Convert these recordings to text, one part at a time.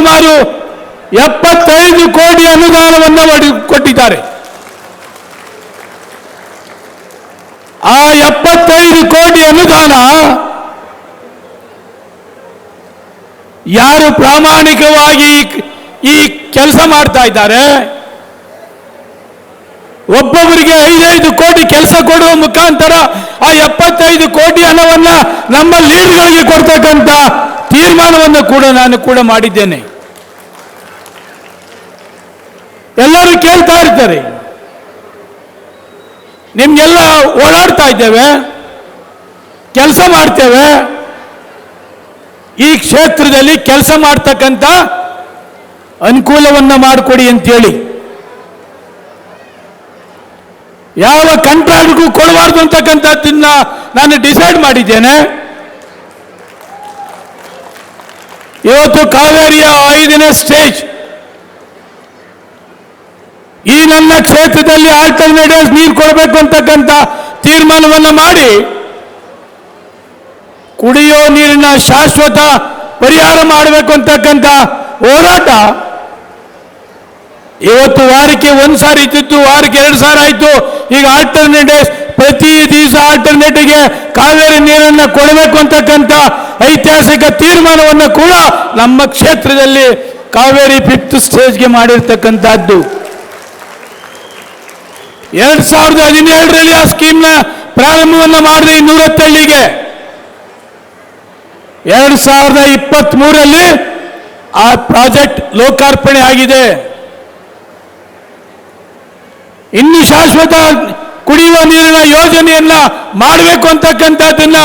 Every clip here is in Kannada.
ಸುಮಾರು 75 ಕೋಟಿ ಅನುದಾನವನ್ನು ಕೊಟ್ಟಿದ್ದಾರೆ. ಆ 75 ಕೋಟಿ ಅನುದಾನ ಯಾರು ಪ್ರಾಮಾಣಿಕವಾಗಿ ಈ ಕೆಲಸ ಮಾಡ್ತಾ ಇದ್ದಾರೆ, ಒಬ್ಬೊಬ್ಬರಿಗೆ 5-5 ಕೋಟಿ ಕೆಲಸ ಕೊಡುವ ಮುಖಾಂತರ ಆ 75 ಕೋಟಿ ಹಣವನ್ನ ನಮ್ಮ ಲೀಡ್ಗಳಿಗೆ ಕೊಡ್ತಕ್ಕಂಥ ತೀರ್ಮಾನವನ್ನು ಕೂಡ ನಾನು ಕೂಡ ಮಾಡಿದ್ದೇನೆ. ಎಲ್ಲರೂ ಕೇಳ್ತಾ ಇರ್ತಾರೆ, ನಿಮ್ಗೆಲ್ಲ ಓಡಾಡ್ತಾ ಇದ್ದೇವೆ, ಕೆಲಸ ಮಾಡ್ತೇವೆ, ಈ ಕ್ಷೇತ್ರದಲ್ಲಿ ಕೆಲಸ ಮಾಡ್ತಕ್ಕಂಥ ಅನುಕೂಲವನ್ನು ಮಾಡಿಕೊಡಿ ಅಂತೇಳಿ. ಯಾವ ಕಾಂಟ್ರಾಕ್ಟ್ಗೂ ಕೊಡಬಾರ್ದು ಅಂತಕ್ಕಂಥದ್ದನ್ನ ನಾನು ಡಿಸೈಡ್ ಮಾಡಿದ್ದೇನೆ. ಇವತ್ತು ಕಾವೇರಿಯ 5ನೇ ಸ್ಟೇಜ್ ಈ ನನ್ನ ಕ್ಷೇತ್ರದಲ್ಲಿ ಆಲ್ಟರ್ನೇಟಿವ್ಸ್ ನೀರು ಕೊಡಬೇಕು ಅಂತಕ್ಕಂಥ ತೀರ್ಮಾನವನ್ನು ಮಾಡಿ ಕುಡಿಯೋ ನೀರಿನ ಶಾಶ್ವತ ಪರಿಹಾರ ಮಾಡಬೇಕು ಅಂತಕ್ಕಂಥ ಹೋರಾಟ ಇವತ್ತು ವಾರಕ್ಕೆ 1 ಸಾರಿ ಇತ್ತಿತ್ತು, ವಾರಕ್ಕೆ 2 ಸಾರಿ ಆಯಿತು. ಈಗ ಆಲ್ಟರ್ನೇಟಿವ್ಸ್ ಪ್ರತಿ ದಿವಸ ಆಲ್ಟರ್ನೇಟಿವ್ಗೆ ಕಾವೇರಿ ನೀರನ್ನು ಕೊಡಬೇಕು ಅಂತಕ್ಕಂಥ ಐತಿಹಾಸಿಕ ತೀರ್ಮಾನವನ್ನು ಕೂಡ ನಮ್ಮ ಕ್ಷೇತ್ರದಲ್ಲಿ ಕಾವೇರಿ 5th ಸ್ಟೇಜ್ಗೆ ಮಾಡಿರ್ತಕ್ಕಂಥದ್ದು. 2017ರಲ್ಲಿ ಆ ಸ್ಕೀಮ್ನ ಪ್ರಾರಂಭವನ್ನು ಮಾಡಿದೆ 210 ಹಳ್ಳಿಗೆ. 2023ರಲ್ಲಿ ಆ ಪ್ರಾಜೆಕ್ಟ್ ಲೋಕಾರ್ಪಣೆ ಆಗಿದೆ. ಇನ್ನು ಶಾಶ್ವತ ಕುಡಿಯುವ ನೀರಿನ ಯೋಜನೆಯನ್ನ ಮಾಡಬೇಕು ಅಂತಕ್ಕಂಥದ್ದನ್ನ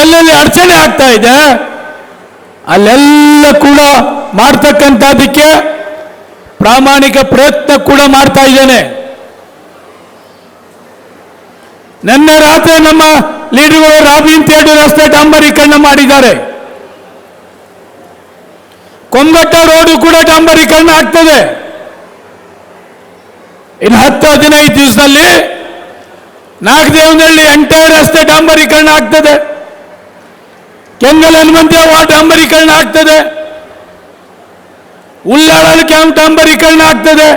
ಎಲ್ಲೆಲ್ಲಿ ಅಡಚಣೆ ಆಗ್ತಾ ಇದೆ ಅಲ್ಲೆಲ್ಲ ಕೂಡ ಮಾಡ್ತಕ್ಕಂಥದ್ದಕ್ಕೆ ಪ್ರಾಮಾಣಿಕ ಪ್ರಯತ್ನ ಕೂಡ ಮಾಡ್ತಾ ಇದ್ದೇನೆ. ನಿನ್ನೆ ರಾತ್ರಿ ನಮ್ಮ ಲೀಡರ್ಗಳು ರಾಬಿನ್ ಥಿಯೇಟರ್ ರಸ್ತೆ ಡಾಂಬರೀಕರಣ ಮಾಡಿದ್ದಾರೆ. ಕೊಂಗಟ್ಟ ರೋಡು ಕೂಡ ಡಾಂಬರೀಕರಣ ಆಗ್ತದೆ. ಇನ್ನು 10-15 ದಿವಸದಲ್ಲಿ ನಾಗದೇವನಹಳ್ಳಿ ಎಂಟೈರ್ ರಸ್ತೆ ಡಾಂಬರೀಕರಣ ಆಗ್ತದೆ. ಕೆಂಗಲ್ ಹನುಮಂತೇವ ಡಾಂಬರೀಕರಣ ಆಗ್ತದೆ. ಉಳ್ಳಾಳ್ ಕ್ಯಾಂಪ್ ಡಾಂಬರೀಕರಣ ಆಗ್ತದೆ.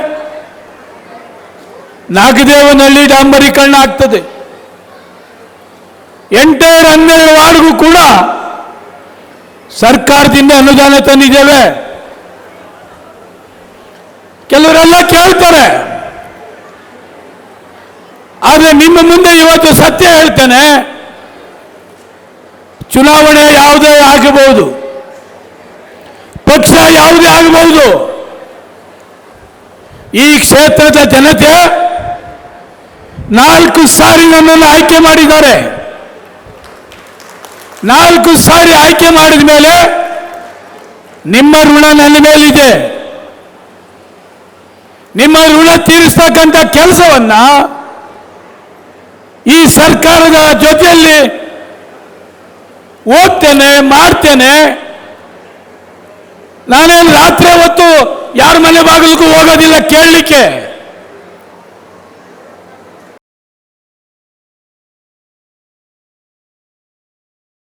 ನಾಗದೇವನಹಳ್ಳಿ ಡಾಂಬರೀಕರಣ ಆಗ್ತದೆ. ಎಂಟೈರ್ 12 ವಾರ್ಡ್ಗೂ ಕೂಡ ಸರ್ಕಾರದಿಂದ ಅನುದಾನ ತಂದಿದ್ದೇವೆ. ಕೆಲವರೆಲ್ಲ ಕೇಳ್ತಾರೆ, ಆದರೆ ನಿಮ್ಮ ಮುಂದೆ ಇವತ್ತು ಸತ್ಯ ಹೇಳ್ತೇನೆ. ಚುನಾವಣೆ ಯಾವುದೇ ಆಗಬಹುದು, ಪಕ್ಷ ಯಾವುದೇ ಆಗಬಹುದು, ಈ ಕ್ಷೇತ್ರದ ಜನತೆ 4 ಸಾರಿ ನನ್ನನ್ನು ಆಯ್ಕೆ ಮಾಡಿದ್ದಾರೆ. 4 ಸಾರಿ ಆಯ್ಕೆ ಮಾಡಿದ ಮೇಲೆ ನಿಮ್ಮ ಋಣ ನನ್ನ ಮೇಲಿದೆ. ನಿಮ್ಮ ಋಣ ತೀರಿಸ್ತಕ್ಕಂಥ ಕೆಲಸವನ್ನ ಈ ಸರ್ಕಾರದ ಜೊತೆಯಲ್ಲಿ ಹೋಗ್ತೇನೆ, ಮಾಡ್ತೇನೆ. ನಾನೇನು ರಾತ್ರಿ ಹೊತ್ತು ಯಾರ ಮನೆ ಬಾಗಿಲಿಗೂ ಹೋಗೋದಿಲ್ಲ ಕೇಳಲಿಕ್ಕೆ.